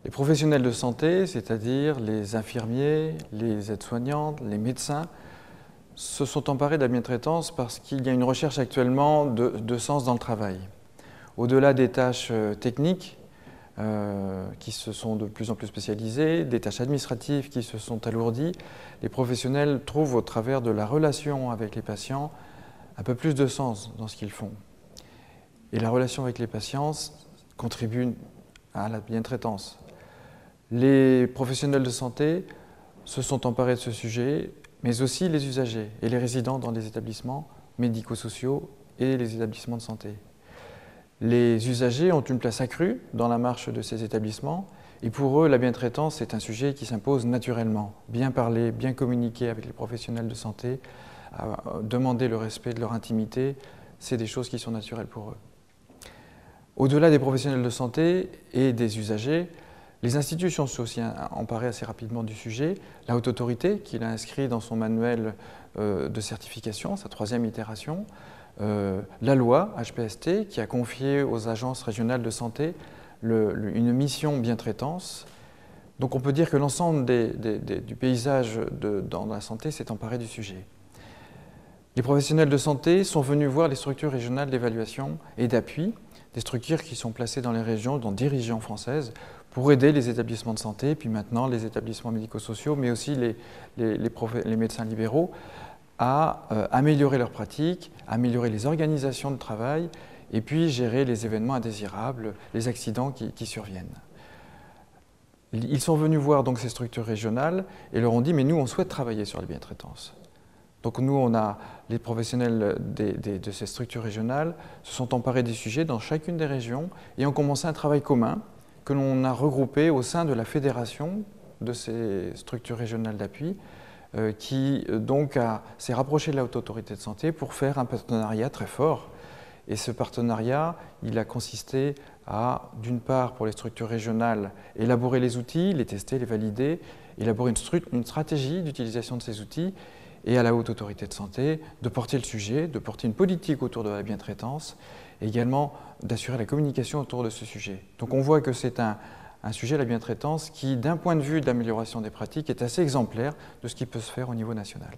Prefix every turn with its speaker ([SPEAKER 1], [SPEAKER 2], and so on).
[SPEAKER 1] Les professionnels de santé, c'est-à-dire les infirmiers, les aides-soignantes, les médecins, se sont emparés de la bientraitance parce qu'il y a une recherche actuellement de sens dans le travail. Au-delà des tâches techniques qui se sont de plus en plus spécialisées, des tâches administratives qui se sont alourdies, les professionnels trouvent au travers de la relation avec les patients un peu plus de sens dans ce qu'ils font. Et la relation avec les patients contribue à la bientraitance. Les professionnels de santé se sont emparés de ce sujet, mais aussi les usagers et les résidents dans les établissements médico-sociaux et les établissements de santé. Les usagers ont une place accrue dans la marche de ces établissements et pour eux, la bientraitance est un sujet qui s'impose naturellement. Bien parler, bien communiquer avec les professionnels de santé, demander le respect de leur intimité, c'est des choses qui sont naturelles pour eux. Au-delà des professionnels de santé et des usagers, les institutions se sont aussi emparées assez rapidement du sujet. La Haute Autorité, qui l'a inscrit dans son manuel de certification, sa 3e itération. La loi HPST, qui a confié aux agences régionales de santé une mission bientraitance. Donc on peut dire que l'ensemble du paysage dans la santé s'est emparé du sujet. Les professionnels de santé sont venus voir les structures régionales d'évaluation et d'appui, des structures qui sont placées dans les régions, dans 10 régions françaises, pour aider les établissements de santé, puis maintenant les établissements médico-sociaux, mais aussi les médecins libéraux, à améliorer leurs pratiques, améliorer les organisations de travail, et puis gérer les événements indésirables, les accidents qui surviennent. Ils sont venus voir donc ces structures régionales et leur ont dit « mais nous, on souhaite travailler sur la bientraitance ». Donc nous, les professionnels de ces structures régionales se sont emparés des sujets dans chacune des régions et ont commencé un travail commun que l'on a regroupé au sein de la fédération de ces structures régionales d'appui qui donc s'est rapproché de la Haute Autorité de santé pour faire un partenariat très fort. Et ce partenariat, il a consisté à, d'une part, pour les structures régionales, élaborer les outils, les tester, les valider, élaborer une stratégie d'utilisation de ces outils, et à la Haute Autorité de santé de porter le sujet, de porter une politique autour de la bientraitance, et également d'assurer la communication autour de ce sujet. Donc on voit que c'est un sujet, la bientraitance, qui, d'un point de vue de l'amélioration des pratiques, est assez exemplaire de ce qui peut se faire au niveau national.